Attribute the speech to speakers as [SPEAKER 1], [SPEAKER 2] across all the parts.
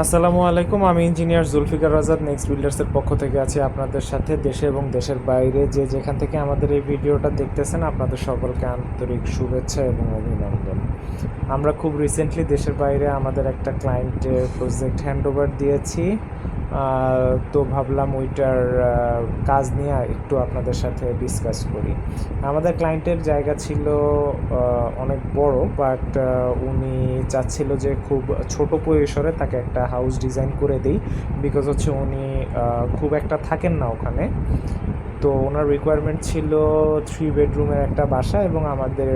[SPEAKER 1] আসসালামু আলাইকুম। আমি ইঞ্জিনিয়ার জুলফিকার আজাদ নেক্সট বিল্ডার্সের পক্ষ থেকে আছি আপনাদের সাথে। দেশে এবং দেশের বাইরে যে যেখান থেকে আমাদের এই ভিডিওটা দেখতেছেন, আপনাদের সকলকে আন্তরিক শুভেচ্ছা এবং অভিনন্দন। আমরা খুব রিসেন্টলি দেশের বাইরে আমাদের একটা ক্লায়েন্টের প্রজেক্ট হ্যান্ডওভার দিয়েছি। তো ভাবলাম ওইটার কাজ নিয়ে একটু আপনাদের সাথে ডিসকাস করি। আমাদের ক্লায়েন্টের জায়গা ছিল অনেক বড়, বাট উনি চাচ্ছিল যে খুব ছোট পরিসরে তাকে একটা হাউস ডিজাইন করে দিই, বিকজ হচ্ছে উনি খুব একটা থাকেন না ওখানে। তো ওনার রিকোয়ারমেন্ট ছিল 3 বেডরুমের একটা বাসা, এবং আমাদের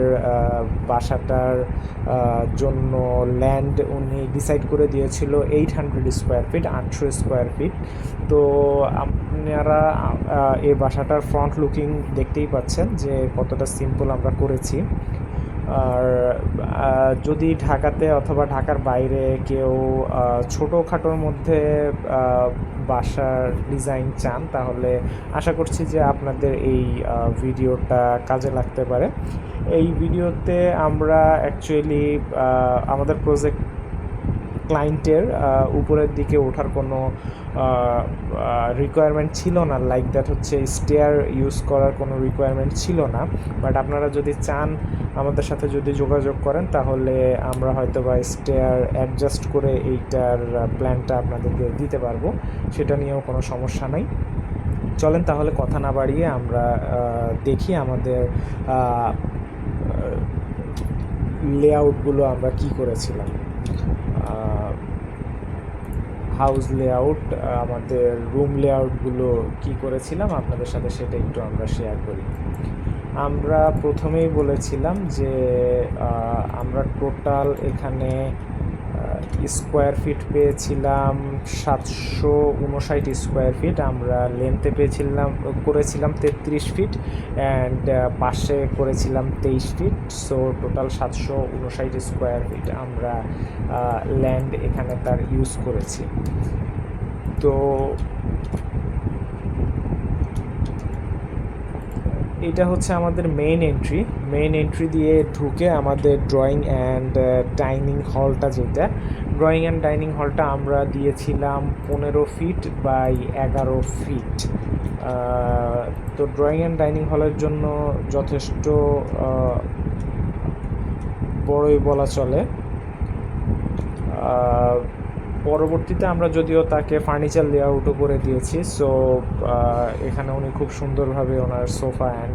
[SPEAKER 1] বাসাটার জন্য ল্যান্ড উনি ডিসাইড করে দিয়েছিল 800 স্কোয়ার ফিট, 800 স্কোয়ার ফিট। তো আপনারা এই বাসাটার ফ্রন্ট লুকিং দেখতেই পাচ্ছেন যে কতটা সিম্পল আমরা করেছি। আর যদি ঢাকাতে অথবা ঢাকার বাইরে কেউ ছোটোখাটোর মধ্যে বাসার ডিজাইন চান, তাহলে আশা করছি যে আপনাদের এই ভিডিওটা কাজে লাগতে পারে। এই ভিডিওতে আমরা অ্যাকচুয়ালি আমাদের প্রজেক্ট ক্লায়েন্টের উপরের দিকে ওঠার কোনো রিকোয়ারমেন্ট ছিল না, লাইক দ্যাট হচ্ছে স্টেয়ার ইউজ করার কোনো রিকোয়ারমেন্ট ছিল না। বাট আপনারা যদি চান আমাদের সাথে যদি যোগাযোগ করেন, তাহলে আমরা হয়তো বা স্টেয়ার অ্যাডজাস্ট করে এইটার প্ল্যানটা আপনাদেরকে দিতে পারবো, সেটা নিয়েও কোনো সমস্যা নাই। চলেন তাহলে কথা না বাড়িয়ে আমরা দেখি আমাদের লেআউটগুলো আমরা কি করেছিলাম। হাউস লেআউট, আমাদের রুম লেআউটগুলো কি করেছিলাম আপনাদের সাথে সেটা একটু আমরা শেয়ার করি। আমরা প্রথমেই বলেছিলাম যে আমরা টোটাল এখানে স্কোয়ার ফিট পেয়েছিলাম 759 স্কোয়ার ফিট। আমরা লেন্থে করেছিলাম 33 ফিট, অ্যান্ড পাশে করেছিলাম 23 feet. So total 759 square feet আমরা ল্যান্ড এখানে তার ইউজ করেছি। তো এটা হচ্ছে আমাদের মেইন এন্ট্রি দিয়ে ঢুকে আমাদের ড্রয়িং অ্যান্ড ডাইনিং হলটা, যেটা ড্রয়িং অ্যান্ড ডাইনিং হলটা আমরা দিয়েছিলাম 15 ফিট বাই 11 ফিট। তো ড্রয়িং অ্যান্ড ডাইনিং হলের জন্য যথেষ্ট বড়ই বলা চলে। পরবর্তীতে আমরা যদিও তাকে ফার্নিচার লেআউটও করে দিয়েছি। সো এখানে উনি খুব সুন্দরভাবে ওনার সোফা অ্যান্ড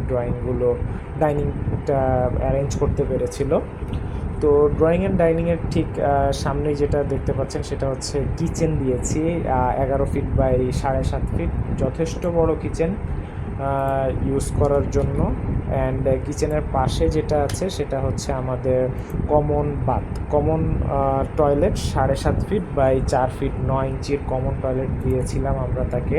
[SPEAKER 1] ডাইনিংটা অ্যারেঞ্জ করতে পেরেছিল। তো ড্রয়িং অ্যান্ড ডাইনিংয়ের ঠিক সামনে যেটা দেখতে পাচ্ছেন সেটা হচ্ছে কিচেন দিয়েছি 11 ফিট বাই 7.5 ফিট, যথেষ্ট বড় কিচেন ইউজ করার জন্য। অ্যান্ড কিচেনের পাশে যেটা আছে সেটা হচ্ছে আমাদের common toilet 7.5 feet by 4 feet, 9 ইঞ্চির কমন টয়লেট দিয়েছিলাম আমরা তাকে।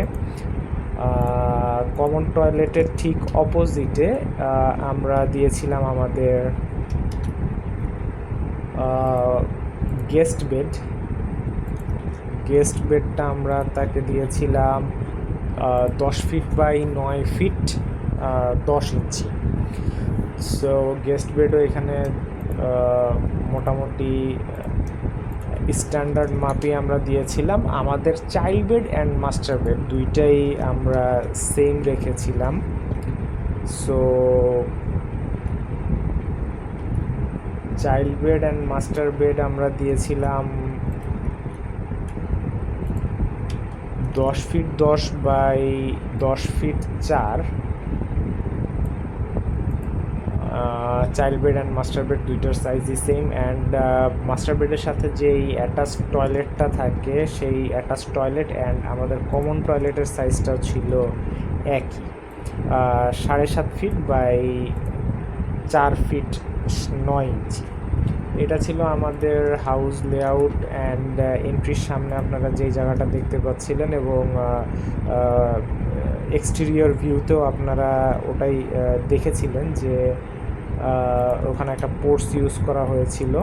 [SPEAKER 1] কমন টয়লেটের ঠিক অপোজিটে আমরা দিয়েছিলাম আমাদের গেস্ট বেডটা আমরা তাকে দিয়েছিলাম 10 feet by 9 feet, 10 inch. So guest বেডও এখানে মোটামুটি স্ট্যান্ডার্ড মাপে আমরা দিয়েছিলাম। আমাদের child bed and master bed দুইটাই আমরা সেম রেখেছিলাম। So child bed and master bed আমরা দিয়েছিলাম 10 feet 10 by 10 feet 4। Child bed and master bed দুইটার সাইজই সেম। অ্যান্ড মাস্টার বেডের সাথে যেই অ্যাটাচ টয়লেটটা থাকে, সেই অ্যাটাচ টয়লেট অ্যান্ড আমাদের কমন টয়লেটের সাইজটাও ছিল একই, 7.5 ফিট বাই 4 ফিট 9 ইঞ্চি। এটা ছিল আমাদের হাউস লেআউট। অ্যান্ড এন্ট্রির সামনে আপনারা যেই জায়গাটা দেখতে পাচ্ছিলেন, এবং এক্সটেরিয়র ভিউতেও আপনারা ওটাই দেখেছিলেন যে ওখানে একটা পোর্টস ইউজ করা হয়েছিল।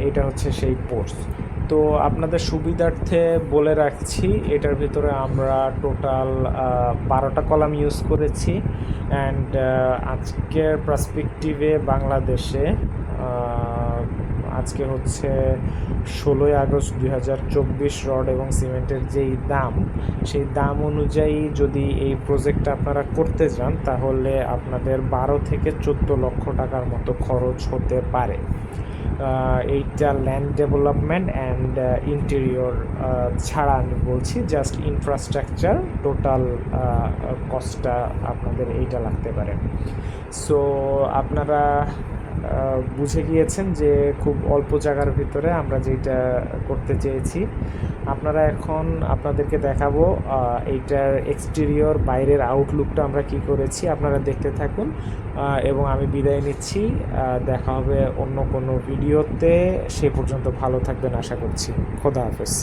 [SPEAKER 1] এটা হচ্ছে সেই পোর্টস। তো আপনাদের সুবিধার্থে বলে রাখছি, এটার ভিতরে আমরা টোটাল 12টা কলাম ইউজ করেছি। অ্যান্ড আজকের পার্সপেক্টিভে বাংলাদেশে আজকে হচ্ছে 16 আগস্ট 2024। রড এবং সিমেন্টের যেই দাম, সেই দাম অনুযায়ী যদি এই প্রজেক্টটা আপনারা করতে যান তাহলে আপনাদের 12 থেকে 14 লক্ষ টাকার মতো খরচ হতে পারে। এইটা ল্যান্ড ডেভেলপমেন্ট অ্যান্ড ইন্টেরিয়র ছাড়া আমি বলছি, জাস্ট ইনফ্রাস্ট্রাকচার টোটাল কস্টটা আপনাদের এইটা লাগতে পারে। সো আপনারা বুঝে গিয়েছেন যে খুব অল্প জায়গার ভিতরে আমরা যেটা করতে চেয়েছি। আপনারা এখন আপনাদেরকে দেখাবো এইটার এক্সটেরিয়র বাইরের আউটলুকটা আমরা কি করেছি, আপনারা দেখতে থাকুন এবং আমি বিদায় নিচ্ছি। দেখা হবে অন্য কোনো ভিডিওতে, সে পর্যন্ত ভালো থাকবেন আশা করছি। খোদা হাফেজ।